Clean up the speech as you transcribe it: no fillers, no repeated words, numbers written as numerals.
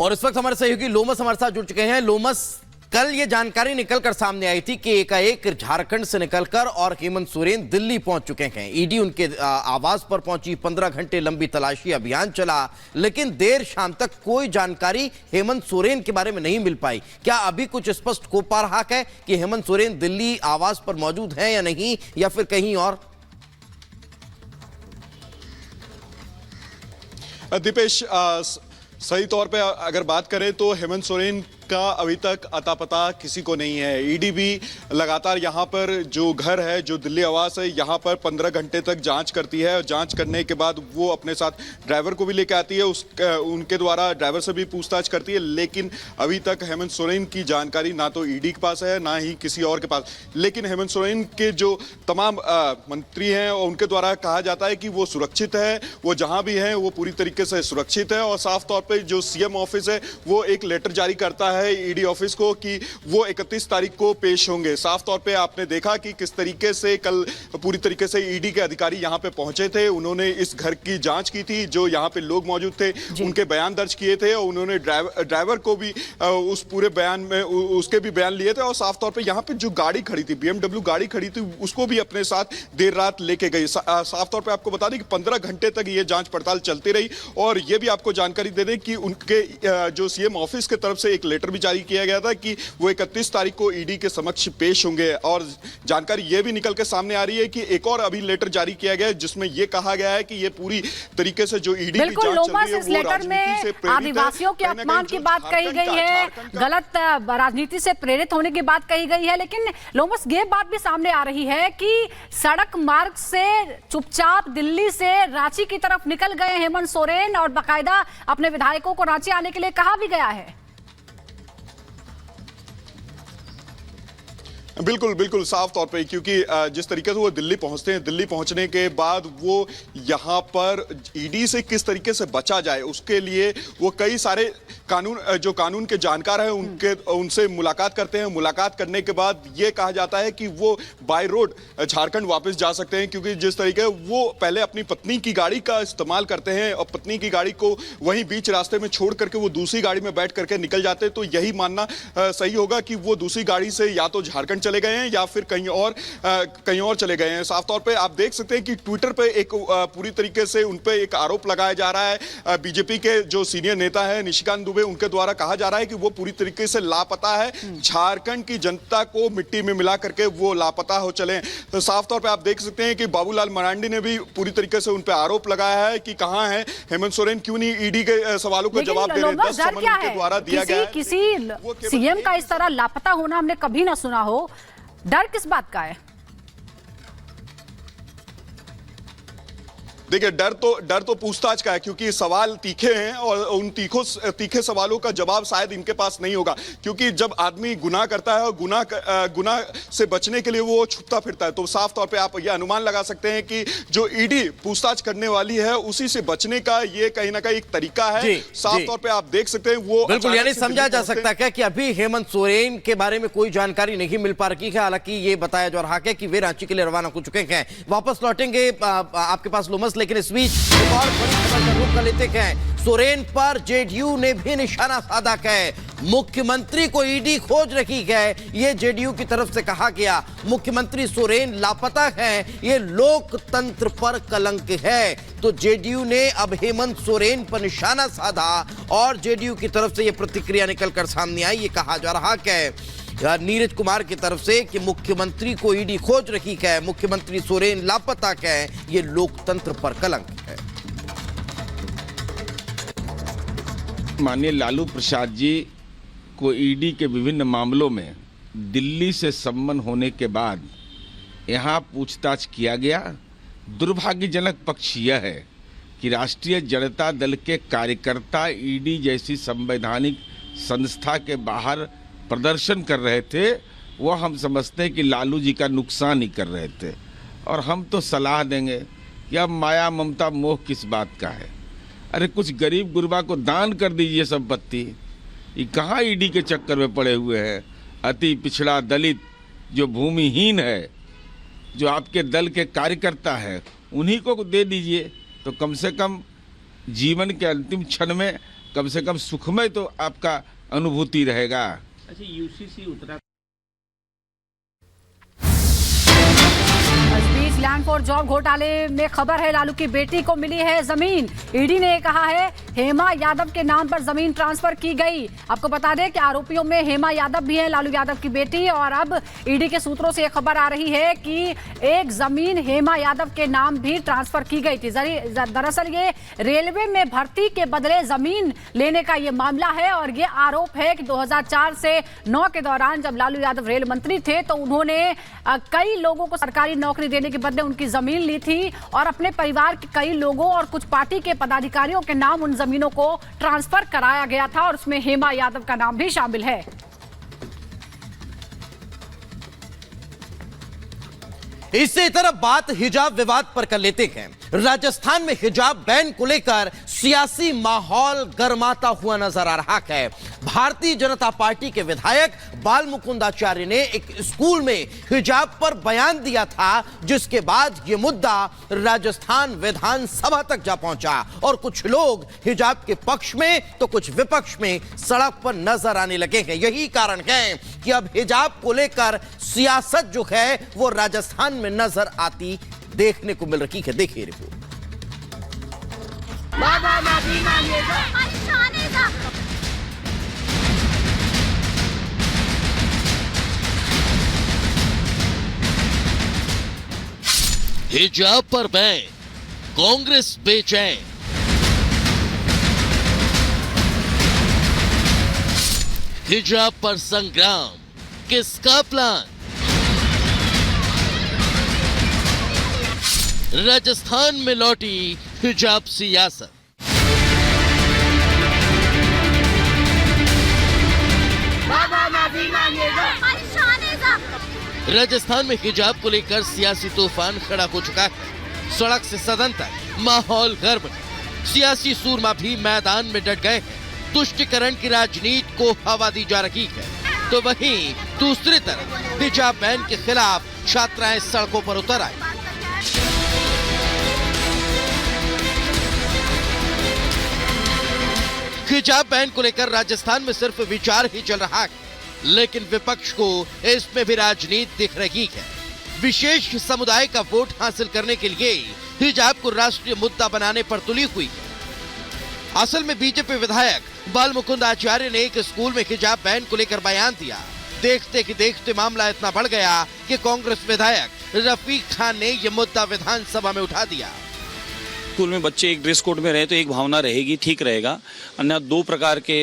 और इस वक्त हमारे सहयोगी लोमस हमारे साथ जुड़ चुके हैं। लोमस, कल ये जानकारी निकलकर सामने आई थी कि एकाएक झारखंड से निकलकर और हेमंत सोरेन दिल्ली पहुंच चुके हैं। ईडी उनके आवास पर पहुंची, 15 घंटे लंबी तलाशी अभियान चला, लेकिन देर शाम तक कोई जानकारी हेमंत सोरेन के बारे में नहीं मिल पाई। क्या अभी कुछ स्पष्ट हो पा रहा है कि हेमंत सोरेन दिल्ली आवास पर मौजूद हैं या नहीं, या फिर कहीं और? दीपेश, सही तौर पे अगर बात करें तो हेमंत सोरेन का अभी तक अता पता किसी को नहीं है। ईडी भी लगातार यहाँ पर जो घर है, जो दिल्ली आवास है, यहाँ पर 15 घंटे तक जांच करती है और जांच करने के बाद वो अपने साथ ड्राइवर को भी लेके आती है, उनके द्वारा ड्राइवर से भी पूछताछ करती है। लेकिन अभी तक हेमंत सोरेन की जानकारी ना तो ईडी के पास है, ना ही किसी और के पास। लेकिन हेमंत सोरेन के जो तमाम मंत्री हैं उनके द्वारा कहा जाता है कि वो सुरक्षित है, वो जहाँ भी हैं वो पूरी तरीके से सुरक्षित है। और साफ तौर पर जो सीएम ऑफिस है वो एक लेटर जारी करता है ईडी ऑफिस को कि वो 31 तारीख को पेश होंगे। साफ तौर पे आपने देखा कि किस तरीके से कल पूरी तरीके से ईडी के अधिकारी यहां पे पहुंचे थे। उन्होंने इस घर की जांच की थी, जो यहां पे लोग मौजूद थे उनके बयान दर्ज किए थे, और उन्होंने ड्राइवर को भी उस पूरे बयान में उसके भी बयान लिए थे। और साफ तौर पे यहां पे जो गाड़ी खड़ी थी, BMW गाड़ी खड़ी थी, उसको भी अपने साथ देर रात लेके गई। साफ तौर पर आपको बता दें कि 15 घंटे तक ये जांच पड़ताल चलती रही। और ये भी आपको जानकारी दे दें कि उनके जो सीएम ऑफिस की तरफ से एक लेटर भी जारी किया गया था कि वो 31 तारीख को ईडी के समक्ष पेश होंगे। और जानकारी ये भी निकल के सामने आ रही है कि एक और अभी लेटर जारी किया गया है, जिसमें ये कहा गया है कि ये पूरी तरीके से जो ईडी की जांच चल रही है वो राजनीति से प्रेरित है। आदिवासियों के अपमान की बात कही गई है, गलत राजनीति से प्रेरित होने की बात कही गई है। लेकिन लोमस, ये बात भी सामने आ रही है कि सड़क मार्ग से चुपचाप दिल्ली से रांची की तरफ निकल गए हेमंत सोरेन, और बाकायदा अपने विधायकों को रांची आने के लिए कहा भी गया है। बिल्कुल बिल्कुल साफ तौर पे, क्योंकि जिस तरीके से वो दिल्ली पहुंचते हैं, दिल्ली पहुंचने के बाद वो यहाँ पर ईडी से किस तरीके से बचा जाए उसके लिए वो कई सारे कानून के जानकार हैं उनसे मुलाकात करते हैं। मुलाकात करने के बाद ये कहा जाता है कि वो बाय रोड झारखंड वापस जा सकते हैं, क्योंकि जिस तरीके वो पहले अपनी पत्नी की गाड़ी का इस्तेमाल करते हैं और पत्नी की गाड़ी को वहीं बीच रास्ते में छोड़ करके वो दूसरी गाड़ी में बैठ करके निकल जाते हैं। तो यही मानना सही होगा कि वो दूसरी गाड़ी से या तो झारखंड चले गए हैं या फिर कहीं और चले गए हैं। साफ तौर पे आप देख सकते हैं कि ट्विटर पे एक पूरी तरीके से उन पे एक आरोप लगाया जा रहा है। बीजेपी के जो सीनियर नेता है निशिकांत दुबे, उनके द्वारा कहा जा रहा है कि वो पूरी तरीके से लापता है, झारखंड की जनता को मिट्टी में मिला करके वो लापता हो चले। तो साफ तौर पे आप देख सकते हैं कि बाबूलाल मरांडी ने भी पूरी तरीके से उन पे आरोप लगाया है कि कहां है हेमंत सोरेन, क्यों नहीं ईडी के सवालों का जवाब दे रहे हैं। 10 समन उनके द्वारा दिया गया है। किसी सीएम का इस तरह लापता होना हमने कभी ना सुना हो। डर किस बात का है? देखिए, डर तो पूछताछ का है, क्योंकि सवाल तीखे हैं और उन तीखे सवालों का जवाब शायद इनके पास नहीं होगा। क्योंकि जब आदमी गुनाह करता है और गुनाह से बचने के लिए वो छुपता फिरता है, तो साफ तौर पे आप ये अनुमान लगा सकते हैं कि जो ईडी पूछताछ करने वाली है उसी से बचने का ये कहीं ना कहीं एक तरीका है। साफ तौर पे आप देख सकते हैं वो बिल्कुल, यानी समझा जा सकता है कि अभी हेमंत सोरेन के बारे में कोई जानकारी नहीं मिल पा रही है। हालांकि ये बताया जा रहा है कि वे रांची के लिए रवाना हो चुके हैं। वापस लौटेंगे आपके पास लोमस, लेकिन इस बीच एक और बड़ी खबर का रुख कर लेते हैं। सोरेन पर जेडीयू ने भी निशाना साधा है। मुख्यमंत्री को ईडी खोज रही है, ये जेडीयू की तरफ से कहा गया। मुख्यमंत्री सोरेन लापता हैं, ये लोकतंत्र पर कलंक है। तो जेडीयू ने अब हेमंत सोरेन पर निशाना साधा और जेडीयू की तरफ से ये प्रतिक्रिया निकलकर सामने आई। ये कहा जा रहा है नीरज कुमार की तरफ से कि मुख्यमंत्री को ईडी खोज रही है, मुख्यमंत्री सोरेन लापता है, ये लोकतंत्र पर कलंक है। माननीय लालू प्रसाद जी को ईडी के विभिन्न मामलों में दिल्ली से सम्मन होने के बाद यहाँ पूछताछ किया गया। दुर्भाग्यजनक पक्ष यह है कि राष्ट्रीय जनता दल के कार्यकर्ता ईडी जैसी संवैधानिक संस्था के बाहर प्रदर्शन कर रहे थे। वो हम समझते हैं कि लालू जी का नुकसान ही कर रहे थे, और हम तो सलाह देंगे कि अब माया ममता मोह किस बात का है। अरे कुछ गरीब गुरबा को दान कर दीजिए संपत्ति। ये कहाँ ईडी के चक्कर में पड़े हुए हैं। अति पिछड़ा दलित जो भूमिहीन है, जो आपके दल के कार्यकर्ता है, उन्हीं को दे दीजिए, तो कम से कम जीवन के अंतिम क्षण में कम से कम सुखमय तो आपका अनुभूति रहेगा। अच्छा, UCC Uttarakhand land for job घोटाले में खबर है, लालू की बेटी को मिली है जमीन। ईडी ने कहा है हेमा यादव के नाम पर जमीन ट्रांसफर की गई। आपको बता दें कि आरोपियों में हेमा यादव भी है, लालू यादव की बेटी। और अब ईडी के सूत्रों से यह खबर आ रही है कि एक जमीन हेमा यादव के नाम भी ट्रांसफर की गई थी। दरअसल ये रेलवे में भर्ती के बदले जमीन लेने का ये मामला है और ये आरोप है कि 2004 से 9 के दौरान जब लालू यादव रेल मंत्री थे तो उन्होंने कई लोगों को सरकारी नौकरी देने के बदले उनकी जमीन ली थी और अपने परिवार के कई लोगों और कुछ पार्टी के पदाधिकारियों के नाम उन जमीनों को ट्रांसफर कराया गया था और उसमें हेमा यादव का नाम भी शामिल है। इससे तरफ बात हिजाब विवाद पर कर लेते हैं। राजस्थान में हिजाब बैन को लेकर सियासी माहौल गर्माता हुआ नजर आ रहा है। भारतीय जनता पार्टी के विधायक बाल मुकुंदाचार्य ने एक स्कूल में हिजाब पर बयान दिया था, जिसके बाद यह मुद्दा राजस्थान विधानसभा तक जा पहुंचा और कुछ लोग हिजाब के पक्ष में तो कुछ विपक्ष में सड़क पर नजर आने लगे हैं। यही कारण है कि अब हिजाब को लेकर सियासत जो है वो राजस्थान में नजर आती देखने को मिल रही है। देखिए रिपोर्ट। हिजाब पर बैन, कांग्रेस बेचैन। हिजाब पर संग्राम, किसका प्लान? राजस्थान में लौटी हिजाब सियासत। राजस्थान में हिजाब को लेकर सियासी तूफान खड़ा हो चुका है। सड़क से सदन तक माहौल गर्म है। सियासी सूरमा भी मैदान में डट गए हैं। तुष्टिकरण की राजनीति को हवा दी जा रही है, तो वहीं दूसरी तरफ हिजाब बैन के खिलाफ छात्राएं सड़कों पर उतर आई। हिजाब बैन को लेकर राजस्थान में सिर्फ विचार ही चल रहा है, लेकिन विपक्ष को इसमें भी राजनीति दिख रही है। विशेष समुदाय का वोट हासिल करने के लिए हिजाब को राष्ट्रीय मुद्दा बनाने पर तुली हुई है। असल में बीजेपी विधायक बाल मुकुंदाचार्य ने एक स्कूल में हिजाब बैन को लेकर बयान दिया। देखते कि देखते मामला इतना बढ़ गया कि कांग्रेस विधायक रफीक खान ने यह मुद्दा विधानसभा में उठा दिया। स्कूल में बच्चे एक ड्रेस कोड में रहे तो एक भावना रहेगी, ठीक रहेगा। अन्य दो प्रकार के